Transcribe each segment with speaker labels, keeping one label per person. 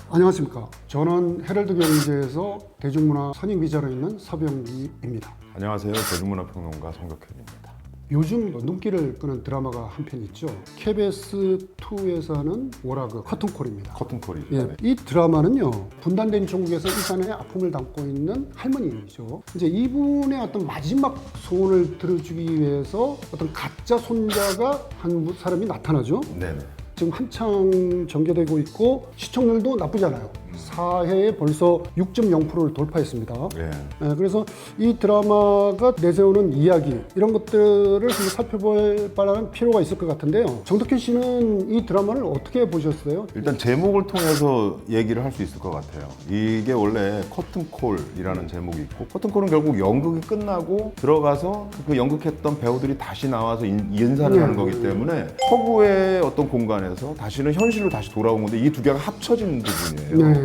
Speaker 1: 안녕하십니까. 저는 헤럴드 경제에서 대중문화 선임기자로 있는 서병기입니다.
Speaker 2: 안녕하세요. 대중문화평론가 송덕현입니다.
Speaker 1: 요즘 눈길을 끄는 드라마가 한 편 있죠. KBS2에서 하는 워라그 커튼콜입니다.
Speaker 2: 커튼콜이.
Speaker 1: 예, 이 드라마는요, 분단된 중국에서 일산의 아픔을 담고 있는 할머니이죠. 이제 이분의 어떤 마지막 소원을 들어주기 위해서 어떤 가짜 손자가 한 사람이 나타나죠.
Speaker 2: 네네.
Speaker 1: 지금 한창 전개되고 있고 시청률도 나쁘지 않아요. 4회에 벌써 6.0%를 돌파했습니다.
Speaker 2: 예.
Speaker 1: 그래서 이 드라마가 내세우는 이야기 이런 것들을 한번 살펴볼 만한 필요가 있을 것 같은데요. 정덕현 씨는 이 드라마를 어떻게 보셨어요?
Speaker 2: 일단 제목을 통해서 얘기를 할 수 있을 것 같아요. 이게 원래 커튼콜이라는 제목이 있고, 커튼콜은 결국 연극이 끝나고 들어가서 그 연극했던 배우들이 다시 나와서 인사를 하는 거기 때문에 허구의 어떤 공간에서 다시는 현실로 다시 돌아온 건데 이 두 개가 합쳐진 부분이에요.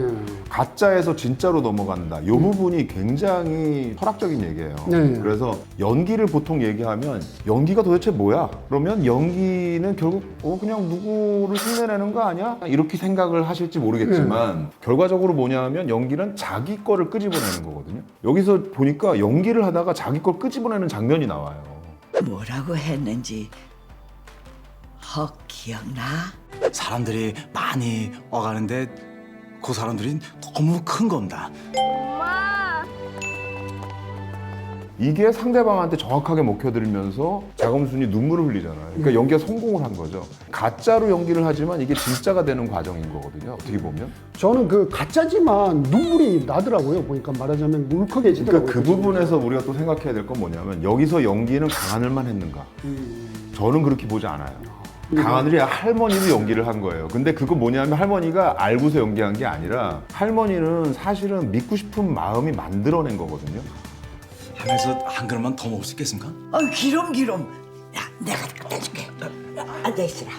Speaker 2: 가짜에서 진짜로 넘어간다. 이 부분이 굉장히 철학적인 얘기예요. 그래서 연기를 보통 얘기하면 연기가 도대체 뭐야? 그러면 연기는 결국 그냥 누구를 흉내내는 거 아니야? 이렇게 생각을 하실지 모르겠지만 결과적으로 뭐냐면 연기는 자기 거를 끄집어내는 거거든요. 여기서 보니까 연기를 하다가 자기 걸 끄집어내는 장면이 나와요.
Speaker 3: 뭐라고 했는지 기억나?
Speaker 4: 사람들이 많이 와가는데 그 사람들이 너무 큰 겁니다.
Speaker 2: 이게 상대방한테 정확하게 먹혀들면서 자금순이 눈물을 흘리잖아요. 그러니까 연기가 성공을 한 거죠. 가짜로 연기를 하지만 이게 진짜가 되는 과정인 거거든요. 어떻게 보면.
Speaker 1: 저는 그 가짜지만 눈물이 나더라고요. 보니까 말하자면 울컥해지더라고요.
Speaker 2: 그러니까 그 부분에서 우리가 또 생각해야 될 건 뭐냐면 여기서 연기는 강하늘만 했는가? 저는 그렇게 보지 않아요. 강하늘이 할머니도 연기를 한 거예요. 근데 그거 뭐냐면 할머니가 알고서 연기한 게 아니라 할머니는 사실은 믿고 싶은 마음이 만들어낸 거거든요.
Speaker 4: 하면서 한 그릇만 더 먹을 수 있겠습니까?
Speaker 3: 기름. 야, 내가 갖다 줄게. 앉아있으라.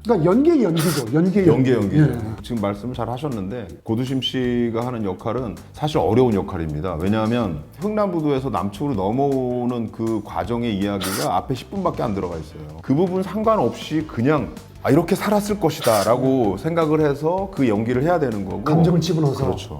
Speaker 1: 그러니까 연기의 연기죠. 연기의 연기. 예.
Speaker 2: 지금 말씀을 잘 하셨는데 고두심 씨가 하는 역할은 사실 어려운 역할입니다. 왜냐하면 흥남부두에서 남쪽으로 넘어오는 그 과정의 이야기가 앞에 10분밖에 안 들어가 있어요. 그 부분 상관없이 그냥 이렇게 살았을 것이다 라고 생각을 해서 그 연기를 해야 되는 거고
Speaker 1: 감정을 집어넣어서.
Speaker 2: 그렇죠.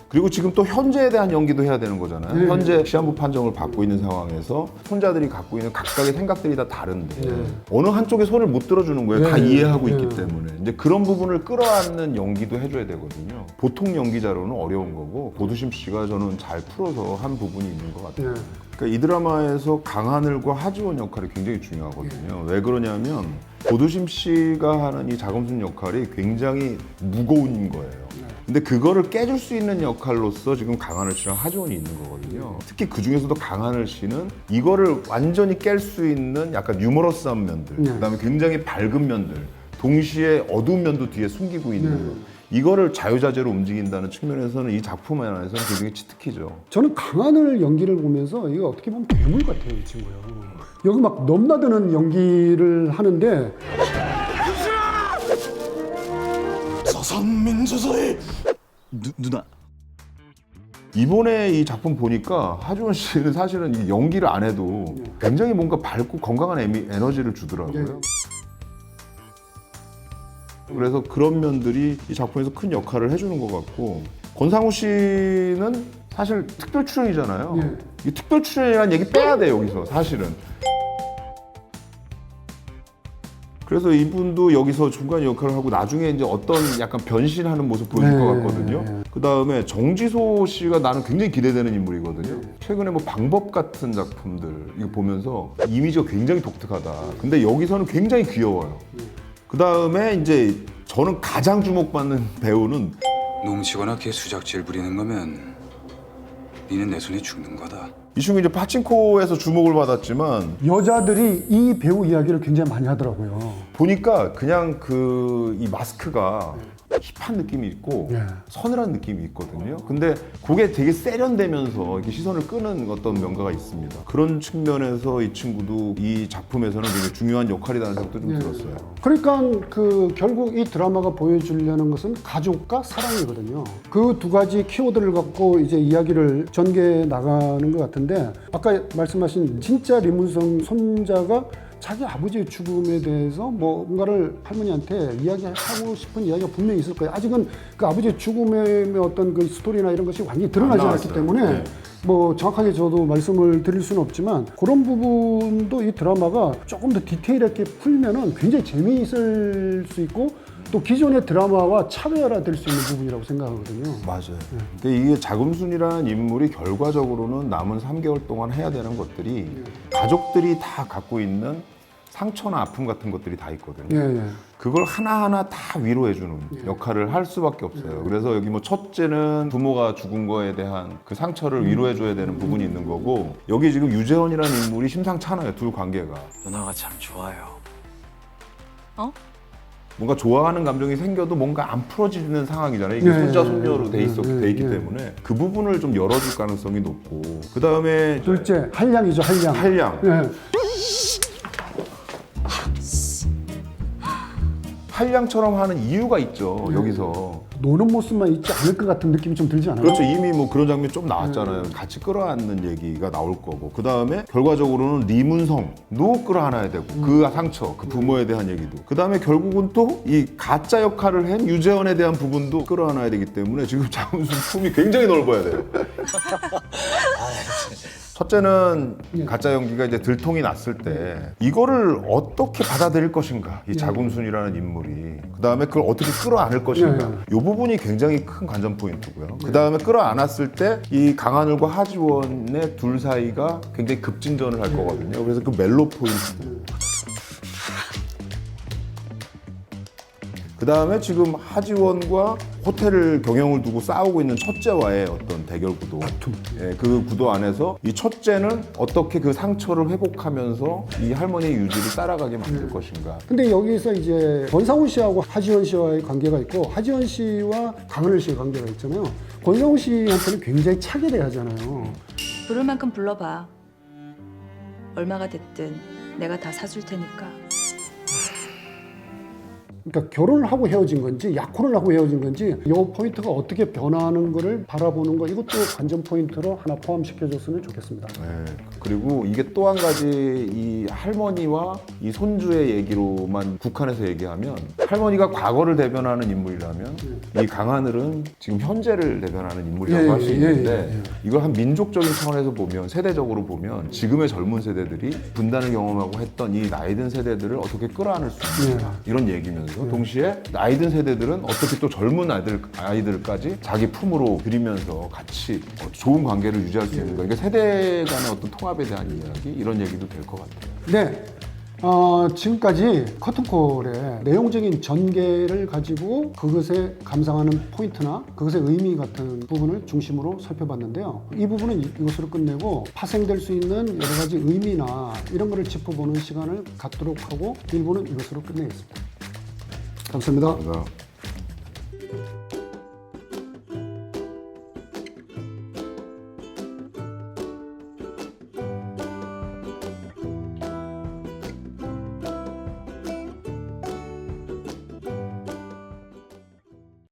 Speaker 2: 그리고 지금 또 현재에 대한 연기도 해야 되는 거잖아요. 현재 시한부 판정을 받고 있는 상황에서 손자들이 갖고 있는 각각의 생각들이 다 다른데 어느 한쪽에 손을 못 들어주는 거예요. 다 이해하고 있기 때문에. 이제 그런 부분을 끌어안는 연기도 해줘야 되거든요. 보통 연기자로는 어려운 거고 고두심 씨가 저는 잘 풀어서 한 부분이 있는 것 같아요. 그러니까 이 드라마에서 강하늘과 하지원 역할이 굉장히 중요하거든요. 왜 그러냐면 고두심 씨가 하는 이 자금순 역할이 굉장히 무거운 거예요. 근데 그거를 깨줄 수 있는 역할로서 지금 강하늘 씨랑 하지원이 있는 거거든요. 특히 그 중에서도 강하늘 씨는 이거를 완전히 깰 수 있는 약간 유머러스한 면들, 그다음에 굉장히 밝은 면들, 동시에 어두운 면도 뒤에 숨기고 있는 이거를 자유자재로 움직인다는 측면에서는 이 작품 안에서는 굉장히 치트키죠.
Speaker 1: 저는 강하늘 연기를 보면서 이거 어떻게 보면 괴물 같아요, 이 친구요. 여기 막 넘나드는 연기를 하는데
Speaker 4: 서선민주주의 누나
Speaker 2: 이번에 이 작품 보니까 하지원 씨는 사실은 이 연기를 안 해도 굉장히 뭔가 밝고 건강한 에너지를 주더라고요. 그래서 그런 면들이 이 작품에서 큰 역할을 해주는 것 같고 권상우 씨는 사실 특별 출연이잖아요. 이 특별 출연이라는 얘기 빼야 돼요, 여기서 사실은. 그래서 이분도 여기서 중간 역할을 하고 나중에 이제 어떤 약간 변신하는 모습 보여줄 것 같거든요. 그 다음에 정지소 씨가 나는 굉장히 기대되는 인물이거든요. 최근에 뭐 방법 같은 작품들 이거 보면서 이미지가 굉장히 독특하다. 근데 여기서는 굉장히 귀여워요. 그 다음에 이제 저는 가장 주목받는 배우는
Speaker 5: 농치거나 걔 수작질 부리는 거면 니는 내 손에 죽는 거다.
Speaker 2: 이 친구 이제 파친코에서 주목을 받았지만
Speaker 1: 여자들이 이 배우 이야기를 굉장히 많이 하더라고요.
Speaker 2: 보니까 그냥 이 마스크가 힙한 느낌이 있고
Speaker 1: 예.
Speaker 2: 서늘한 느낌이 있거든요. 근데 그게 되게 세련되면서 이렇게 시선을 끄는 어떤 뭔가가 있습니다. 그런 측면에서 이 친구도 이 작품에서는 되게 중요한 역할이라는 생각도 좀
Speaker 1: 예.
Speaker 2: 들었어요.
Speaker 1: 그러니까 그 결국 이 드라마가 보여주려는 것은 가족과 사랑이거든요. 그 두 가지 키워드를 갖고 이제 이야기를 전개해 나가는 것 같은데, 아까 말씀하신 진짜 리문성 손자가 자기 아버지의 죽음에 대해서 뭔가를 할머니한테 이야기하고 싶은 이야기가 분명히 있을 거예요. 아직은 그 아버지의 죽음의 어떤 그 스토리나 이런 것이 완전히 드러나지 않았기 때문에
Speaker 2: 네.
Speaker 1: 뭐 정확하게 저도 말씀을 드릴 수는 없지만, 그런 부분도 이 드라마가 조금 더 디테일하게 풀면은 굉장히 재미있을 수 있고 또 기존의 드라마와 차별화될 수 있는 부분이라고 생각하거든요.
Speaker 2: 맞아요. 근데 이게 자금순이라는 인물이 결과적으로는 남은 3개월 동안 해야 되는 것들이 가족들이 다 갖고 있는 상처나 아픔 같은 것들이 다 있거든요.
Speaker 1: 예, 예.
Speaker 2: 그걸 하나하나 다 위로해주는 역할을 할 수밖에 없어요. 그래서 여기 뭐 첫째는 부모가 죽은 거에 대한 그 상처를 위로해줘야 되는 부분이 있는 거고, 여기 지금 유재원이라는 인물이 심상찮아요. 둘 관계가.
Speaker 4: 누나가 참 좋아요.
Speaker 2: 뭔가 좋아하는 감정이 생겨도 뭔가 안 풀어지는 상황이잖아요. 이게
Speaker 1: 예,
Speaker 2: 손자,
Speaker 1: 예,
Speaker 2: 손녀로 돼 있기
Speaker 1: 예.
Speaker 2: 때문에 그 부분을 좀 열어줄 가능성이 높고, 그 다음에
Speaker 1: 둘째 한량이죠, 한량.
Speaker 2: 한량.
Speaker 1: 예.
Speaker 2: 한량처럼 하는 이유가 있죠. 여기서.
Speaker 1: 노는 모습만 있지 않을 것 같은 느낌이 좀 들지 않아요?
Speaker 2: 그렇죠. 이미 뭐 그런 장면이 좀 나왔잖아요. 같이 끌어안는 얘기가 나올 거고, 그 다음에 결과적으로는 리문성도 끌어안아야 되고, 그 상처, 그 부모에 대한 얘기도, 그 다음에 결국은 또 이 가짜 역할을 한 유재원에 대한 부분도 끌어안아야 되기 때문에 지금 장훈수 품이 굉장히 넓어야 돼요. 첫째는 가짜 연기가 이제 들통이 났을 때 이거를 어떻게 받아들일 것인가, 이 자금순이라는 인물이. 그 다음에 그걸 어떻게 끌어안을 것인가. 이 부분이 굉장히 큰 관전 포인트고요. 그 다음에 끌어안았을 때 이 강하늘과 하지원의 둘 사이가 굉장히 급진전을 할 거거든요. 그래서 그 멜로 포인트. 그 다음에 지금 하지원과 호텔을 경영을 두고 싸우고 있는 첫째와의 어떤 대결 구도. 예, 그 구도 안에서 이 첫째는 어떻게 그 상처를 회복하면서 이 할머니의 유지를 따라가게 만들 것인가.
Speaker 1: 근데 여기서 이제 권상우 씨하고 하지원 씨와의 관계가 있고, 하지원 씨와 강하늘 씨의 관계가 있잖아요. 권상우 씨한테는 굉장히 차게 대하잖아요.
Speaker 6: 부를 만큼 불러봐. 얼마가 됐든 내가 다 사줄 테니까.
Speaker 1: 그러니까 결혼을 하고 헤어진 건지 약혼을 하고 헤어진 건지, 이 포인트가 어떻게 변화하는 거를 바라보는 거, 이것도 관전 포인트로 하나 포함시켜줬으면 좋겠습니다.
Speaker 2: 네. 그리고 이게 또 한 가지, 이 할머니와 이 손주의 얘기로만 국한해서 얘기하면, 할머니가 과거를 대변하는 인물이라면 이 강하늘은 지금 현재를 대변하는 인물이라고 할 수 있는데, 이걸 한 민족적인 차원에서 보면, 세대적으로 보면 지금의 젊은 세대들이 분단을 경험하고 했던 이 나이든 세대들을 어떻게 끌어안을 수 있는가, 이런 얘기면서 동시에 나이든 세대들은 어떻게 또 젊은 아이들까지 자기 품으로 들이면서 같이 좋은 관계를 유지할 수 있는 거. 그러니까 세대 간의 어떤 통합에 대한 이야기, 이런 얘기도 될 것 같아요.
Speaker 1: 네. 지금까지 커튼콜의 내용적인 전개를 가지고 그것에 감상하는 포인트나 그것의 의미 같은 부분을 중심으로 살펴봤는데요. 이 부분은 이것으로 끝내고 파생될 수 있는 여러 가지 의미나 이런 거를 짚어보는 시간을 갖도록 하고, 일부는 이것으로 끝내겠습니다. 감사합니다.
Speaker 2: 감사합니다.